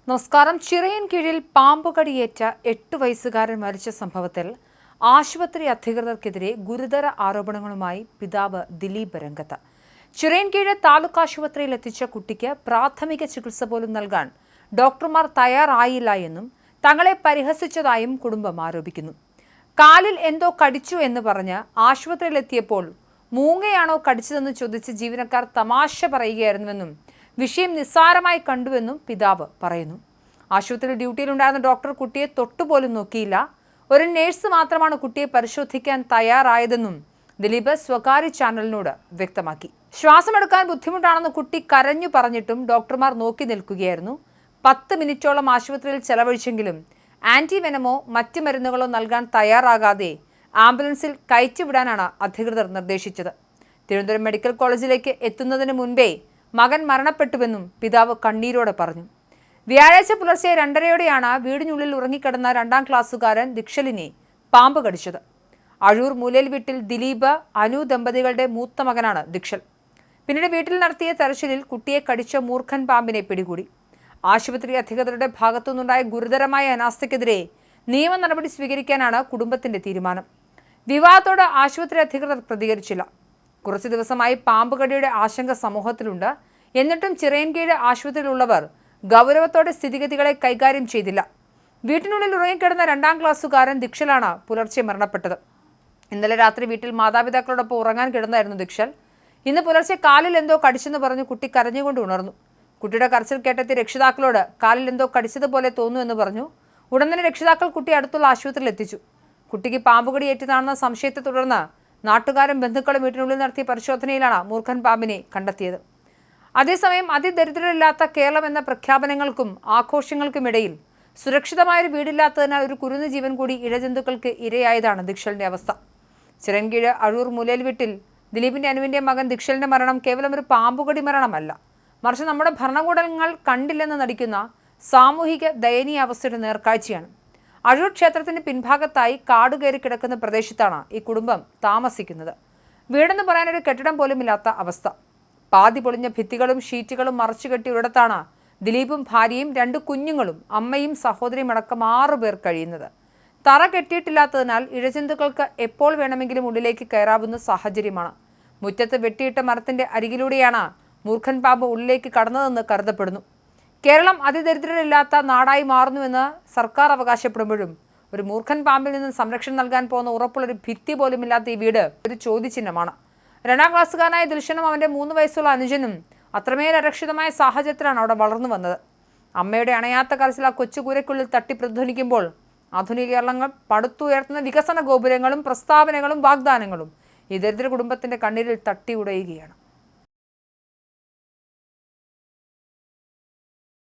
നമസ്കാരം. ചിറയൻകീഴിൽ പാമ്പുകടിയേറ്റ 8 വയസ്സുകാരൻ മരിച്ച സംഭവത്തിൽ ആശുപത്രി അധികൃതർക്കെതിരെ ഗുരുതര ആരോപണങ്ങളുമായി പിതാവ് ദിലീപ് രംഗത്ത്. ചിറയൻകീഴ് താലൂക്ക് ആശുപത്രിയിൽ എത്തിച്ച കുട്ടിക്ക് പ്രാഥമിക ചികിത്സ പോലും നൽകാൻ ഡോക്ടർമാർ തയ്യാറായില്ല എന്നും തങ്ങളെ പരിഹസിച്ചതായും കുടുംബം ആരോപിക്കുന്നു. കാലിൽ എന്തോ കടിച്ചു എന്ന് പറഞ്ഞ് ആശുപത്രിയിലെത്തിയപ്പോൾ മൂങ്ങയാണോ കടിച്ചതെന്ന് ചോദിച്ച് ജീവനക്കാർ തമാശ പറയുകയായിരുന്നുവെന്നും വിഷയം നിസ്സാരമായി കണ്ടുവെന്നും പിതാവ് പറയുന്നു. ആശുപത്രിയിൽ ഡ്യൂട്ടിയിലുണ്ടായിരുന്ന ഡോക്ടർ കുട്ടിയെ തൊട്ടുപോലും നോക്കിയില്ല. ഒരു നേഴ്സ് മാത്രമാണ് കുട്ടിയെ പരിശോധിക്കാൻ തയ്യാറായതെന്നും ദിലീപ് സ്വകാര്യ ചാനലിനോട് വ്യക്തമാക്കി. ശ്വാസമെടുക്കാൻ ബുദ്ധിമുട്ടാണെന്ന് കുട്ടി കരഞ്ഞു പറഞ്ഞിട്ടും ഡോക്ടർമാർ നോക്കി നിൽക്കുകയായിരുന്നു. 10 മിനിറ്റോളം ആശുപത്രിയിൽ ചെലവഴിച്ചെങ്കിലും ആന്റിവെനമോ മറ്റ് മരുന്നുകളോ നൽകാൻ തയ്യാറാകാതെ ആംബുലൻസിൽ കയറ്റിവിടാനാണ് അധികൃതർ നിർദ്ദേശിച്ചത്. തിരുവനന്തപുരം മെഡിക്കൽ കോളേജിലേക്ക് എത്തുന്നതിന് മുൻപേ മകൻ മരണപ്പെട്ടുവെന്നും പിതാവ് കണ്ണീരോടെ പറഞ്ഞു. വ്യാഴാഴ്ച പുലർച്ചെ 2:30യോടെയാണ് വീടിനുള്ളിൽ ഉറങ്ങിക്കിടന്ന 2ാം ക്ലാസ്സുകാരൻ ദിക്ഷലിനെ പാമ്പ് കടിച്ചത്. അഴൂർ മൂലേൽ വീട്ടിൽ ദിലീപ്, അനു ദമ്പതികളുടെ മൂത്ത മകനാണ് ദിക്ഷൽ. പിന്നീട് വീട്ടിൽ നടത്തിയ തെരച്ചിലിൽ കുട്ടിയെ കടിച്ച മൂർഖൻ പാമ്പിനെ പിടികൂടി. ആശുപത്രി അധികൃതരുടെ ഭാഗത്തുനിന്നുണ്ടായ ഗുരുതരമായ അനാസ്ഥയ്ക്കെതിരെ നിയമ നടപടി സ്വീകരിക്കാനാണ് കുടുംബത്തിന്റെ തീരുമാനം. വിവാദത്തോട് ആശുപത്രി അധികൃതർ പ്രതികരിച്ചില്ല. കുറച്ചു ദിവസമായി പാമ്പുകടിയുടെ ആശങ്ക സമൂഹത്തിലുണ്ട്. എന്നിട്ടും ചിറയൻകീഴ് ആശുപത്രിയിലുള്ളവർ ഗൗരവത്തോടെ സ്ഥിതിഗതികളെ കൈകാര്യം ചെയ്തില്ല. വീട്ടിനുള്ളിൽ ഉറങ്ങിക്കിടന്ന 2ാം ക്ലാസ്സുകാരൻ ദിക്ഷലാണ് പുലർച്ചെ മരണപ്പെട്ടത്. ഇന്നലെ രാത്രി വീട്ടിൽ മാതാപിതാക്കളോടൊപ്പം ഉറങ്ങാൻ കിടന്നായിരുന്നു ദിക്ഷൽ. ഇന്ന് പുലർച്ചെ കാലിൽ എന്തോ കടിച്ചെന്ന് പറഞ്ഞു കുട്ടി കരഞ്ഞുകൊണ്ട് ഉണർന്നു. കുട്ടിയുടെ കരച്ചിൽ കേട്ടെത്തി രക്ഷിതാക്കളോട് കാലിൽ എന്തോ കടിച്ചതുപോലെ തോന്നുന്നു എന്ന് പറഞ്ഞു. ഉടൻ തന്നെ രക്ഷിതാക്കൾ കുട്ടിയെ അടുത്തുള്ള ആശുപത്രിയിൽ എത്തിച്ചു. കുട്ടിക്ക് പാമ്പുകടിയേറ്റതാണെന്ന സംശയത്തെ തുടർന്ന് നാട്ടുകാരും ബന്ധുക്കളും വീട്ടിനുള്ളിൽ നടത്തിയ പരിശോധനയിലാണ് മൂർഖൻ പാമ്പിനെ കണ്ടെത്തിയത്. അതേസമയം അതിദരിദ്രരില്ലാത്ത കേരളം എന്ന പ്രഖ്യാപനങ്ങൾക്കും ആഘോഷങ്ങൾക്കുമിടയിൽ സുരക്ഷിതമായൊരു വീടില്ലാത്തതിനാൽ ഒരു കുരുന്നു ജീവൻ കൂടി ഇഴജന്തുക്കൾക്ക് ഇരയായതാണ് ദിക്ഷലിന്റെ അവസ്ഥ. ചിറയൻകീഴ് അഴൂർ മൂലേൽ വീട്ടിൽ ദിലീപിന്റെ അനുവിന്റെ മകൻ ദിക്ഷലിന്റെ മരണം കേവലം ഒരു പാമ്പുകടി മരണമല്ല, മറിച്ച് നമ്മുടെ ഭരണകൂടങ്ങൾ കണ്ടില്ലെന്ന് നടിക്കുന്ന സാമൂഹിക ദയനീയ അവസ്ഥയുടെ നേർക്കാഴ്ചയാണ്. അഴൂർ ക്ഷേത്രത്തിന്റെ പിൻഭാഗത്തായി കാടുകയറി കിടക്കുന്ന പ്രദേശത്താണ് ഈ കുടുംബം താമസിക്കുന്നത്. വീടെന്ന് പറയാനൊരു കെട്ടിടം പോലുമില്ലാത്ത അവസ്ഥ. പാതി പൊളിഞ്ഞ ഭിത്തികളും ഷീറ്റുകളും മറച്ചുകെട്ടി ഒരിടത്താണ് ദിലീപും ഭാര്യയും 2 കുഞ്ഞുങ്ങളും അമ്മയും സഹോദരിയും അടക്കം 6 പേർ കഴിയുന്നത്. തറ കെട്ടിയിട്ടില്ലാത്തതിനാൽ ഇഴജന്തുക്കൾക്ക് എപ്പോൾ വേണമെങ്കിലും ഉള്ളിലേക്ക് കയറാവുന്ന സാഹചര്യമാണ്. മുറ്റത്ത് വെട്ടിയിട്ട മരത്തിന്റെ അരികിലൂടെയാണ് മൂർഖൻ പാമ്പ് ഉള്ളിലേക്ക് കടന്നതെന്ന് കരുതപ്പെടുന്നു. കേരളം അതിദരിദ്രരില്ലാത്ത നാടായി മാറുന്നുവെന്ന് സർക്കാർ അവകാശപ്പെടുമ്പോഴും ഒരു മൂർഖൻ പാമ്പിൽ നിന്ന് സംരക്ഷണം നൽകാൻ പോകുന്ന ഉറപ്പുള്ളൊരു ഭിത്തി പോലുമില്ലാത്ത ഈ വീട് ഒരു ചോദ്യചിഹ്നമാണ്. 2ാം ക്ലാസ്സുകാരനായ ദിൽഷനും അവന്റെ 3 വയസ്സുള്ള അനുജനും അത്രമേൽ അരക്ഷിതമായ സാഹചര്യത്തിലാണ് അവിടെ വളർന്നു വന്നത്. അമ്മയുടെ അണയാത്ത കരച്ചിൽ ആ കൊച്ചുകൂരയ്ക്കുള്ളിൽ തട്ടി പ്രതിധ്വനിക്കുമ്പോൾ ആധുനിക കേരളങ്ങൾ പടുത്തുയർത്തുന്ന വികസന ഗോപുരങ്ങളും പ്രസ്താവനകളും വാഗ്ദാനങ്ങളും ഈ ദരിദ്ര കുടുംബത്തിന്റെ കണ്ണീരിൽ തട്ടി ഉടയുകയാണ്.